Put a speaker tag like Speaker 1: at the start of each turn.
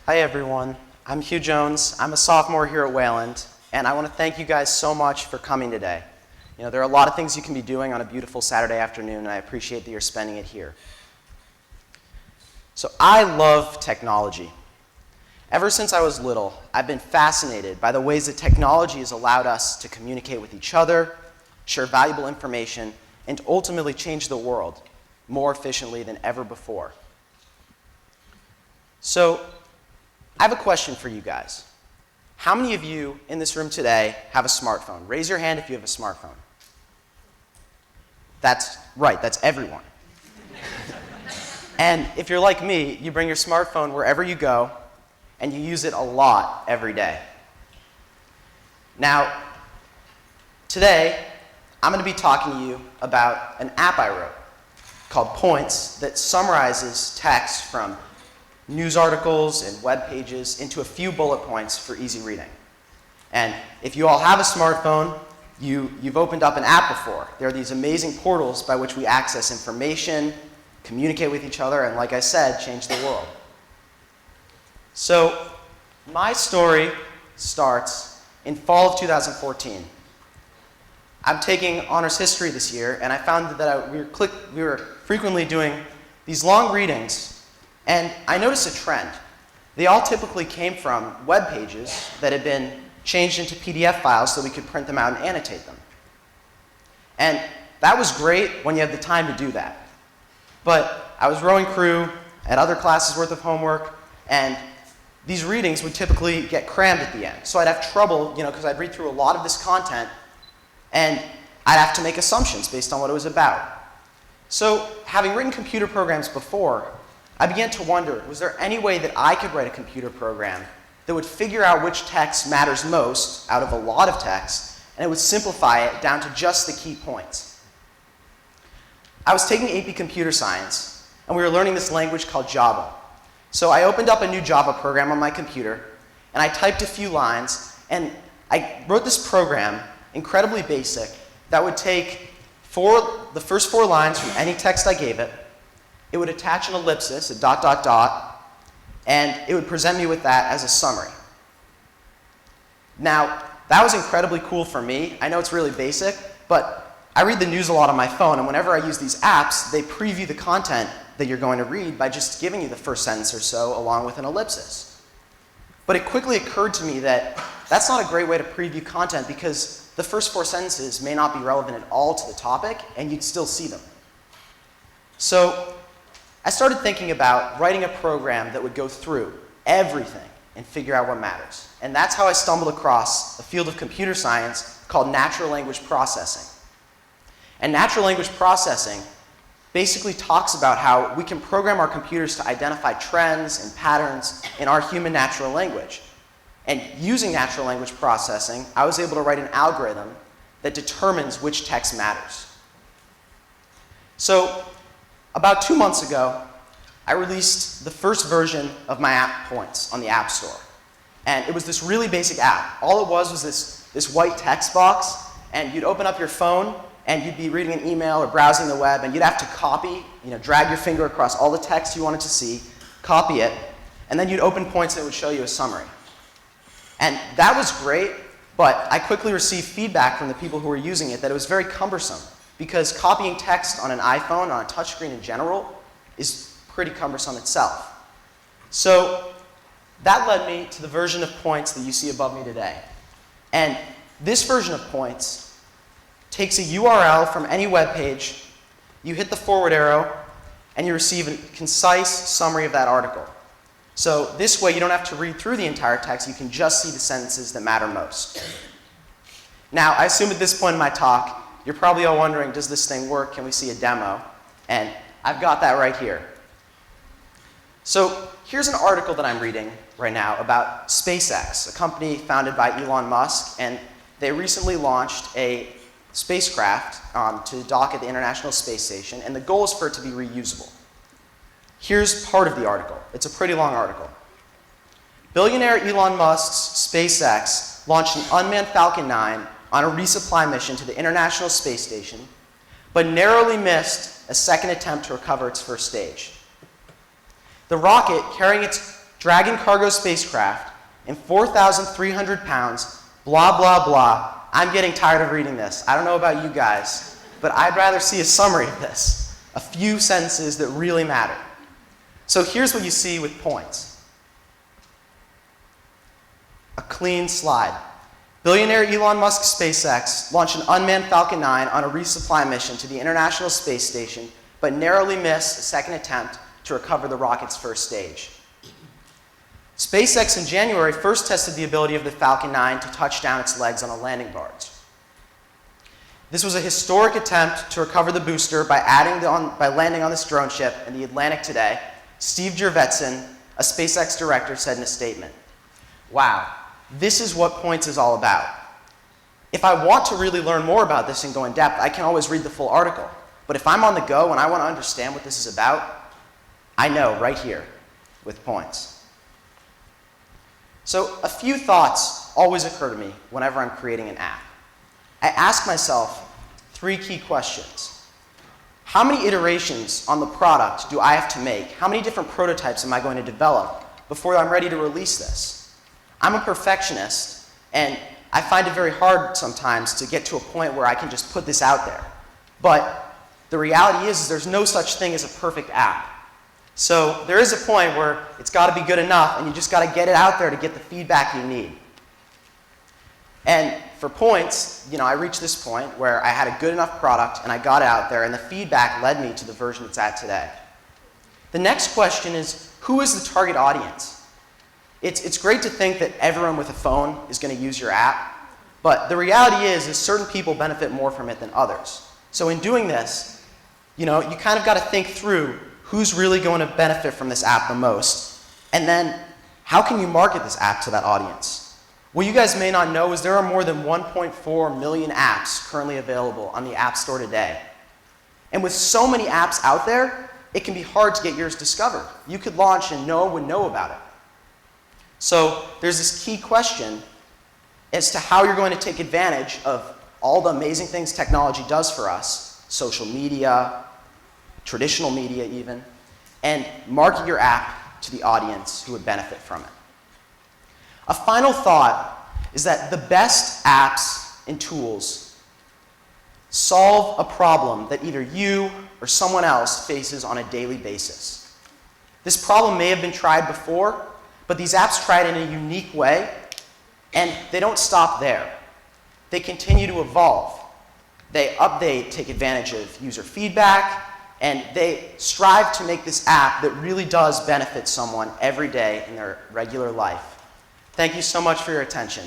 Speaker 1: Hi everyone, I'm Hugh Jones. I'm a sophomore here at Wayland, and I want to thank you guys so much for coming today. You know, there are a lot of things you can be doing on a beautiful Saturday afternoon, and I appreciate that you're spending it here. So I love technology. Ever since I was little, I've been fascinated by the ways that technology has allowed us to communicate with each other, share valuable information, and ultimately change the world more efficiently than ever before. So I have a question for you guys. How many of you in this room today have a smartphone? Raise your hand if you have a smartphone. That's right, that's everyone. And if you're like me, you bring your smartphone wherever you go, and you use it a lot every day. Now, today, I'm going to be talking to you about an app I wrote called Points that summarizes text from news articles and web pages into a few bullet points for easy reading. And if you all have a smartphone, you've opened up an app before. There are these amazing portals by which we access information, communicate with each other, and like I said, change the world. So my story starts in fall of 2014. I'm taking honors history this year, and I found that we were frequently doing these long readings, and I noticed a trend. They all typically came from web pages that had been changed into PDF files so we could print them out and annotate them. And that was great when you had the time to do that. But I was rowing crew, had other classes worth of homework, and these readings would typically get crammed at the end. So I'd have trouble, because I'd read through a lot of this content, and I'd have to make assumptions based on what it was about. So having written computer programs before, I began to wonder, was there any way that I could write a computer program that would figure out which text matters most out of a lot of text, and it would simplify it down to just the key points. I was taking AP Computer Science, and we were learning this language called Java. So I opened up a new Java program on my computer, and I typed a few lines, and I wrote this program, incredibly basic, that would take the first 4 lines from any text I gave it. It would attach an ellipsis, a dot, dot, dot, and it would present me with that as a summary. Now, that was incredibly cool for me. I know it's really basic, but I read the news a lot on my phone, and whenever I use these apps, they preview the content that you're going to read by just giving you the first sentence or so along with an ellipsis. But it quickly occurred to me that that's not a great way to preview content because the first 4 sentences may not be relevant at all to the topic, and you'd still see them. So I started thinking about writing a program that would go through everything and figure out what matters. And that's how I stumbled across a field of computer science called natural language processing. And natural language processing basically talks about how we can program our computers to identify trends and patterns in our human natural language. And using natural language processing, I was able to write an algorithm that determines which text matters. So about 2 months ago, I released the first version of my app Points on the App Store. And it was this really basic app. All it was this white text box, and you'd open up your phone, and you'd be reading an email or browsing the web, and you'd have to copy, drag your finger across all the text you wanted to see, copy it, and then you'd open Points and it would show you a summary. And that was great, but I quickly received feedback from the people who were using it that it was very cumbersome, because copying text on an iPhone, on a touchscreen in general, is pretty cumbersome itself. So that led me to the version of Points that you see above me today. And this version of Points takes a URL from any web page, you hit the forward arrow, and you receive a concise summary of that article. So this way you don't have to read through the entire text, you can just see the sentences that matter most. Now, I assume at this point in my talk, you're probably all wondering, does this thing work? Can we see a demo? And I've got that right here. So here's an article that I'm reading right now about SpaceX, a company founded by Elon Musk, and they recently launched a spacecraft to dock at the International Space Station, and the goal is for it to be reusable. Here's part of the article. It's a pretty long article. Billionaire Elon Musk's SpaceX launched an unmanned Falcon 9 on a resupply mission to the International Space Station, but narrowly missed a second attempt to recover its first stage. The rocket, carrying its Dragon cargo spacecraft, and 4,300 pounds, blah, blah, blah. I'm getting tired of reading this. I don't know about you guys, but I'd rather see a summary of this, a few sentences that really matter. So here's what you see with points. A clean slide. Billionaire Elon Musk's SpaceX launched an unmanned Falcon 9 on a resupply mission to the International Space Station, but narrowly missed a second attempt to recover the rocket's first stage. SpaceX in January first tested the ability of the Falcon 9 to touch down its legs on a landing barge. This was a historic attempt to recover the booster by landing on this drone ship in the Atlantic today. Steve Jurvetson, a SpaceX director, said in a statement, "Wow, this is what Points is all about. If I want to really learn more about this and go in depth, I can always read the full article. But if I'm on the go and I want to understand what this is about, I know right here with Points." So a few thoughts always occur to me whenever I'm creating an app. I ask myself 3 key questions. How many iterations on the product do I have to make? How many different prototypes am I going to develop before I'm ready to release this? I'm a perfectionist, and I find it very hard sometimes to get to a point where I can just put this out there. But the reality is there's no such thing as a perfect app. So there is a point where it's got to be good enough, and you just got to get it out there to get the feedback you need. And for Points, I reached this point where I had a good enough product, and I got it out there, and the feedback led me to the version it's at today. The next question is, who is the target audience? It's great to think that everyone with a phone is going to use your app, but the reality is certain people benefit more from it than others. So in doing this, you kind of got to think through who's really going to benefit from this app the most, and then how can you market this app to that audience? What you guys may not know is there are more than 1.4 million apps currently available on the App Store today. And with so many apps out there, it can be hard to get yours discovered. You could launch and no one would know about it. So there's this key question as to how you're going to take advantage of all the amazing things technology does for us, social media, traditional media even, and market your app to the audience who would benefit from it. A final thought is that the best apps and tools solve a problem that either you or someone else faces on a daily basis. This problem may have been tried before, but these apps try it in a unique way, and they don't stop there. They continue to evolve. They update, take advantage of user feedback, and they strive to make this app that really does benefit someone every day in their regular life. Thank you so much for your attention.